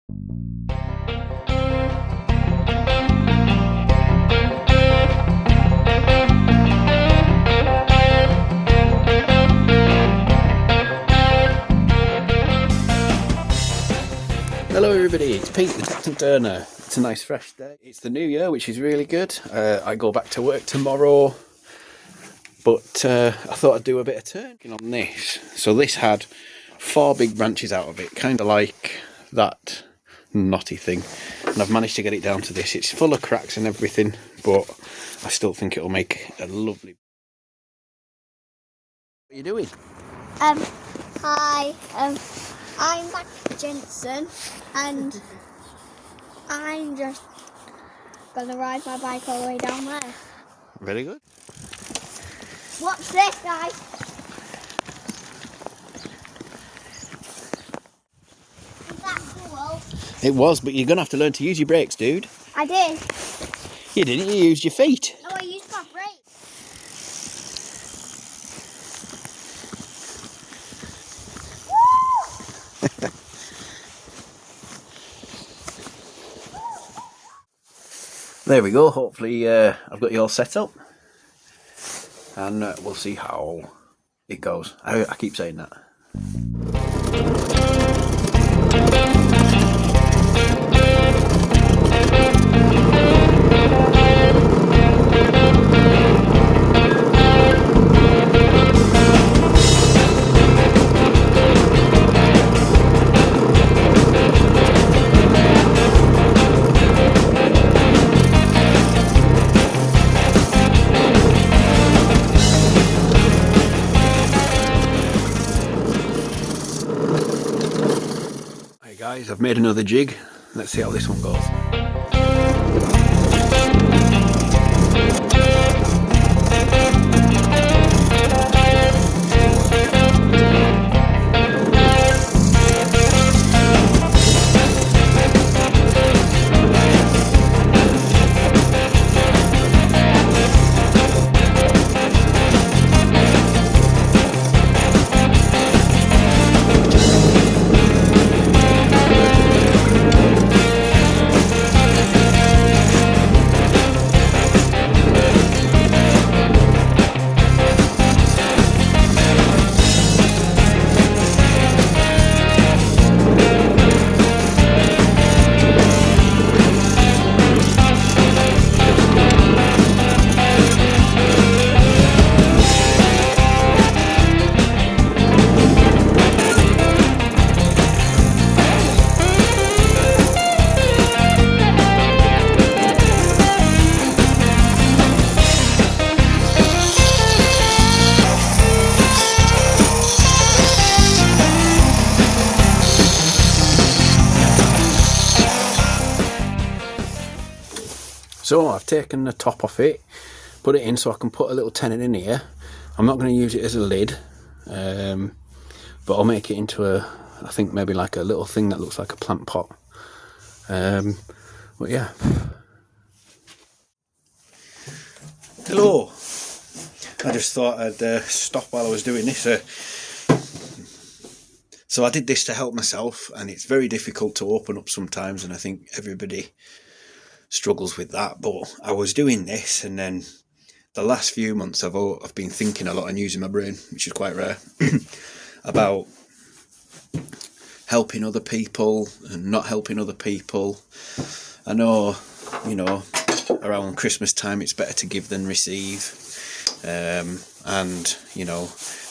Hello everybody, it's Pete the Captain Turner. It's a nice fresh day. It's the new year, which is really good. I go back to work tomorrow, but I thought I'd do a bit of turning on this. So this had 4 big branches out of it, kind of like that knotty thing, and I've managed to get it down to this. It's full of cracks and everything, but I still think it'll make a lovely... What are you doing? Hi, I'm back at Jensen, and I'm just gonna ride my bike all the way down there. Very good. Watch this, guys. Is that cool? It was, but you're going to have to learn to use your brakes, dude. I did. You didn't, you used your feet. No, I used my brakes. There we go, hopefully I've got you all set up, and we'll see how it goes. I keep saying that. Guys, I've made another jig. Let's see how this one goes. So I've taken the top off it, put it in so I can put a little tenon in here. I'm not going to use it as a lid, but I'll make it into I think maybe like a little thing that looks like a plant pot. But yeah. Hello. I just thought I'd stop while I was doing this. So I did this to help myself, and it's very difficult to open up sometimes, and I think everybody struggles with that. But I was doing this, and then the last few months I've been thinking a lot and using my brain, which is quite rare, about helping other people and not helping other people. I know, you know, around Christmas time it's better to give than receive, and you know,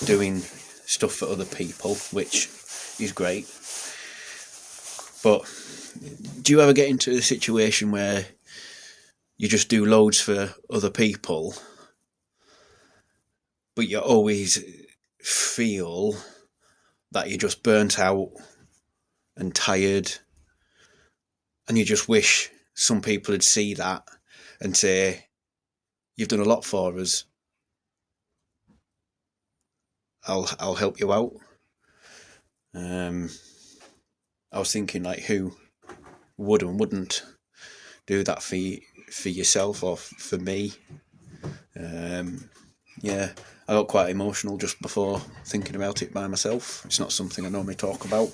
doing stuff for other people, which is great. But do you ever get into a situation where you just do loads for other people, but you always feel that you're just burnt out and tired, and you just wish some people would see that and say, you've done a lot for us, I'll help you out. I was thinking, like, who would and wouldn't do that for yourself or for me? yeah, I got quite emotional just before thinking about it by myself. It's not something I normally talk about.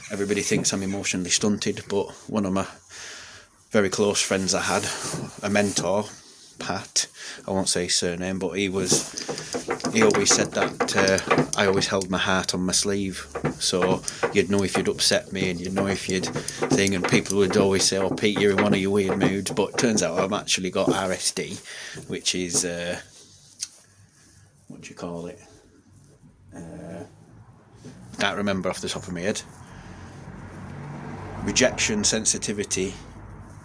Everybody thinks I'm emotionally stunted, but one of my very close friends I had, a mentor, Pat, I won't say his surname, but he always said that I always held my heart on my sleeve, so you'd know if you'd upset me and you'd know if you'd thing, and people would always say, oh Pete, you're in one of your weird moods, but it turns out I've actually got RSD, which is what do you call it, I can't remember off the top of my head, rejection sensitivity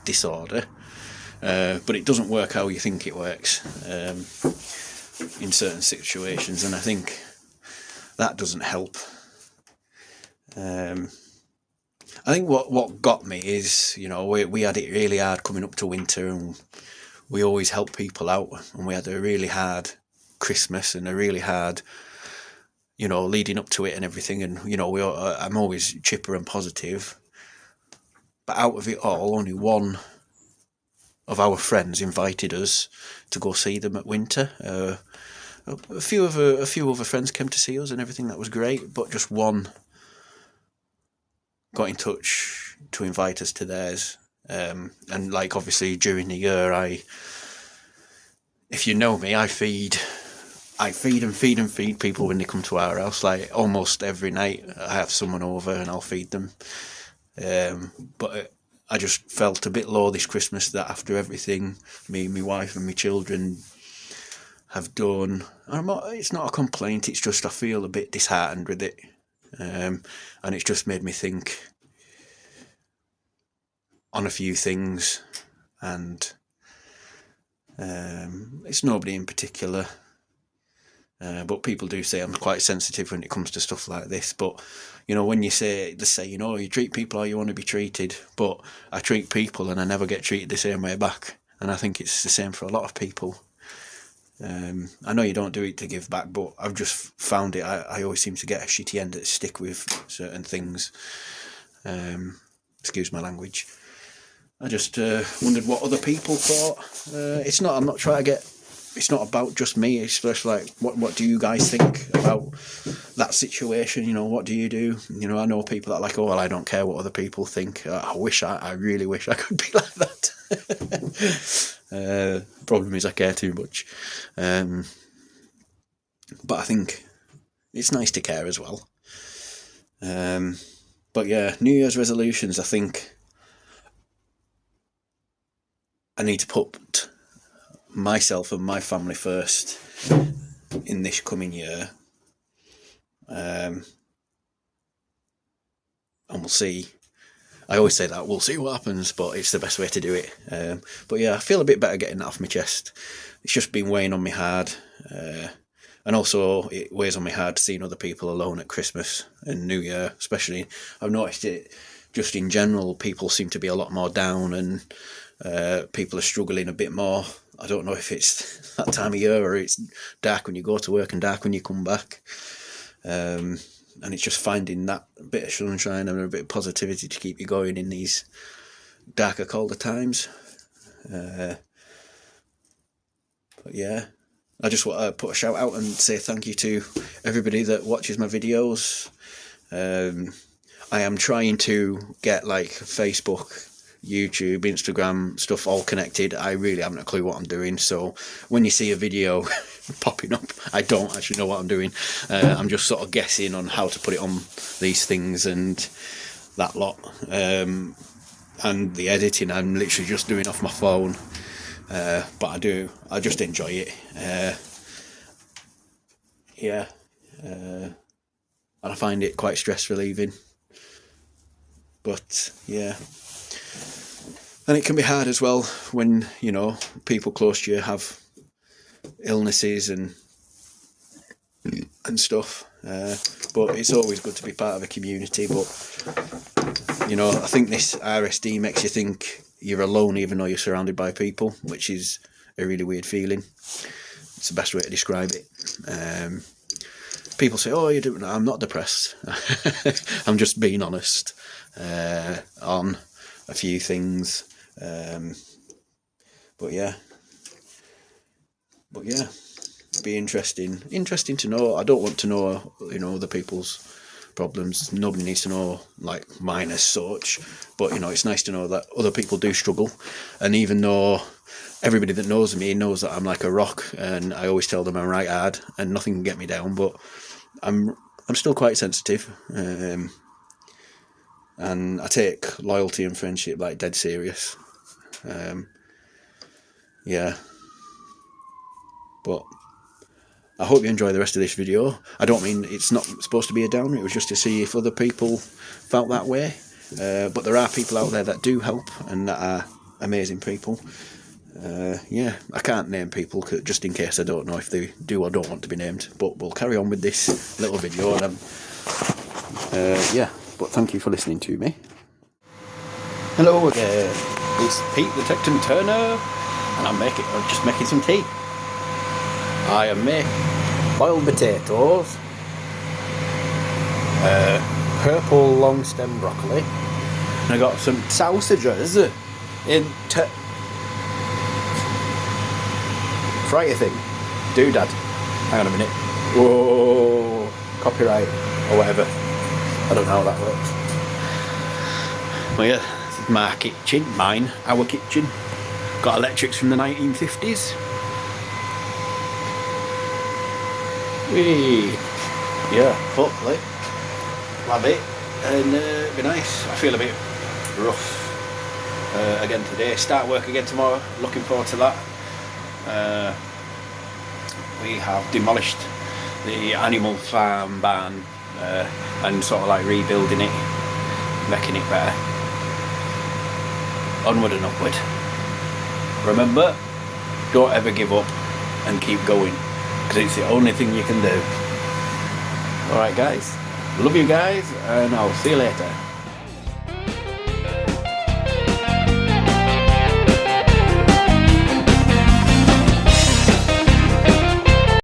disorder, but it doesn't work how you think it works in certain situations, and I think that doesn't help. I think what got me is, you know, we had it really hard coming up to winter, and we always helped people out, and we had a really hard Christmas and a really hard, you know, leading up to it and everything, and you know, I'm always chipper and positive, but out of it all, only one of our friends invited us to go see them at winter. A few other friends came to see us and everything, that was great, but just one got in touch to invite us to theirs. And like, obviously during the year, if you know me, I feed people when they come to our house. Like almost every night I have someone over and I'll feed them. But I just felt a bit low this Christmas, that after everything me, my wife and my children have done, it's not a complaint, it's just I feel a bit disheartened with it. And it's just made me think on a few things, and it's nobody in particular, but people do say I'm quite sensitive when it comes to stuff like this. But you know, when they say, you know, you treat people how you want to be treated, but I treat people and I never get treated the same way back, and I think it's the same for a lot of people. I know you don't do it to give back, but I've just found it, I always seem to get a shitty end of the stick with certain things. Excuse my language. I just wondered what other people thought. I'm not trying to get, it's not about just me, it's just like, what do you guys think about that situation? You know, what do you do? You know, I know people that are like, oh, well, I don't care what other people think. I really wish I could be like that. Problem is I care too much. But I think it's nice to care as well. But yeah, New Year's resolutions, I think I need to put myself and my family first in this coming year. And we'll see. I always say that, we'll see what happens, but it's the best way to do it. But yeah, I feel a bit better getting that off my chest. It's just been weighing on me hard. And also it weighs on me hard seeing other people alone at Christmas and New Year, especially. I've noticed it just in general, people seem to be a lot more down, and people are struggling a bit more. I don't know if it's that time of year or it's dark when you go to work and dark when you come back. And it's just finding that bit of sunshine and a bit of positivity to keep you going in these darker, colder times. But yeah, I just want to put a shout out and say thank you to everybody that watches my videos. I am trying to get like Facebook, YouTube, Instagram stuff all connected. I really haven't a clue what I'm doing, so when you see a video popping up, I don't actually know what I'm doing. I'm just sort of guessing on how to put it on these things and that lot. And the editing I'm literally just doing off my phone. But I just enjoy it. Yeah. And I find it quite stress relieving. But yeah. And it can be hard as well when, you know, people close to you have illnesses and stuff. But it's always good to be part of a community. But, you know, I think this RSD makes you think you're alone even though you're surrounded by people, which is a really weird feeling. It's the best way to describe it. People say, oh, I'm not depressed. I'm just being honest on a few things. But yeah. be interesting to know. I don't want to know, you know, other people's problems. Nobody needs to know like mine as such, but you know, it's nice to know that other people do struggle. And even though everybody that knows me knows that I'm like a rock, and I always tell them I'm right hard and nothing can get me down, but I'm still quite sensitive, and I take loyalty and friendship like dead serious. Yeah, but I hope you enjoy the rest of this video. I don't mean it's not supposed to be a downer, it was just to see if other people felt that way. But there are people out there that do help and that are amazing people. Yeah, I can't name people just in case I don't know if they do or don't want to be named. But we'll carry on with this little video. And yeah, but thank you for listening to me. Hello again, it's Pete the Texan Turner, and I'm just making some tea. I am making boiled potatoes, purple long stem broccoli, and I got some sausages in fryer thing. Doodad. Hang on a minute. Whoa, copyright or whatever. I don't know how that works. Well, yeah, this is my kitchen, our kitchen. Got electrics from the 1950s. Whee. Yeah, hopefully love it, and be nice. I feel a bit rough again today. Start work again tomorrow. Looking forward to that. We have demolished the animal farm barn and sort of like rebuilding it, making it better. Onward and upward. Remember, don't ever give up and keep going, because it's the only thing you can do. Alright guys, love you guys, and I'll see you later.